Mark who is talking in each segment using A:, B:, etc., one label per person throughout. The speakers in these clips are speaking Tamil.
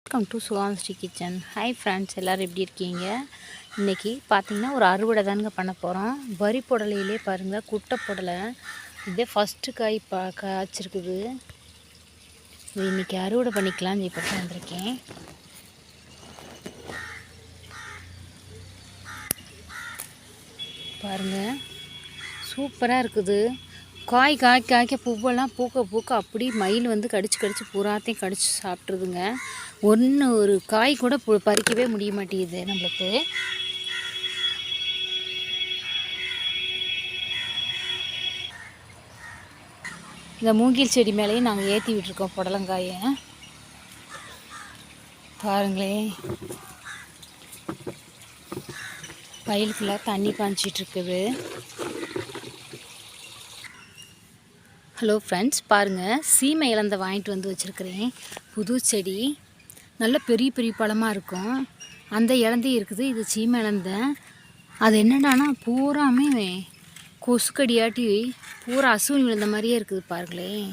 A: Welcome to Sukanthsri kitchen. Hi friends, எல்லோரும் எப்படி இருக்கீங்க? இன்றைக்கி பார்த்திங்கன்னா ஒரு அறுவடை தானுங்க பண்ண போகிறோம். வரி புடலையிலே பாருங்கள், குட்டை புடலை இதே ஃபஸ்ட்டு காய் காய்ச்சிருக்குது. இது இன்றைக்கி அறுவடை பண்ணிக்கலாம்னு சொல்லிட்டு வந்திருக்கேன். பாருங்கள், சூப்பராக இருக்குது. காய் காய்க்க பூவெல்லாம் பூக்க அப்படி மயில் வந்து கடிச்சு பூராத்தையும் கடிச்சு சாப்பிட்ருதுங்க. ஒரு காய் கூட பறிக்கவே முடிய மாட்டேங்குது நம்மளுக்கு. இந்த மூங்கில் செடி மேலேயும் நாங்கள் ஏற்றி விட்டுருக்கோம் புடலங்காயை. பாருங்களேன், வயலுக்குள்ள தண்ணி பாய்ச்சிட்ருக்குது. ஹலோ ஃப்ரெண்ட்ஸ், பாருங்கள், சீமை இலந்தை வாங்கிட்டு வந்து வச்சுருக்கிறேன். புது செடி, நல்ல பெரிய பெரிய பழமாக இருக்கும். அந்த இலந்தை இருக்குது. இது சீமை இலந்தை. அது என்னடானா பூராமே கொசுக்கடியாட்டி பூரா அசுனி விழுந்த மாதிரியே இருக்குது பாருங்களேன்.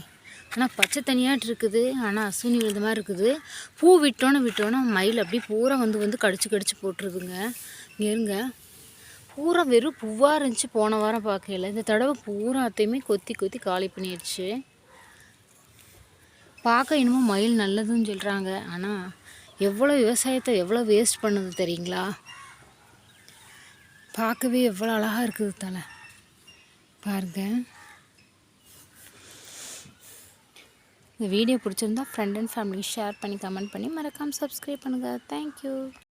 A: ஆனால் பச்சை தனியாட்டு இருக்குது, ஆனால் அசுனி விழுந்த மாதிரி இருக்குது. பூ விட்டோன்னே மயில் அப்படி பூரா வந்து கடிச்சு போட்டுருதுங்க. இருங்க, பூரா வெறும் பூவாக இருந்துச்சு போன வாரம் பார்க்கல. இந்த தடவை பூராத்தையுமே கொத்தி காலி பண்ணிடுச்சு. பார்க்க என்னமோ மயில் நல்லதுன்னு சொல்கிறாங்க, ஆனால் எவ்வளோ விவசாயத்தை எவ்வளோ வேஸ்ட் பண்ணுது தெரியுங்களா? பார்க்கவே எவ்வளோ அழகாக இருக்குது தலை பாருங்க. இந்த வீடியோ பிடிச்சிருந்தா ஃப்ரெண்ட் அண்ட் ஃபேமிலி ஷேர் பண்ணி கமெண்ட் பண்ணி மறக்காமல் சப்ஸ்கிரைப் பண்ணுங்கள். தேங்க்யூ.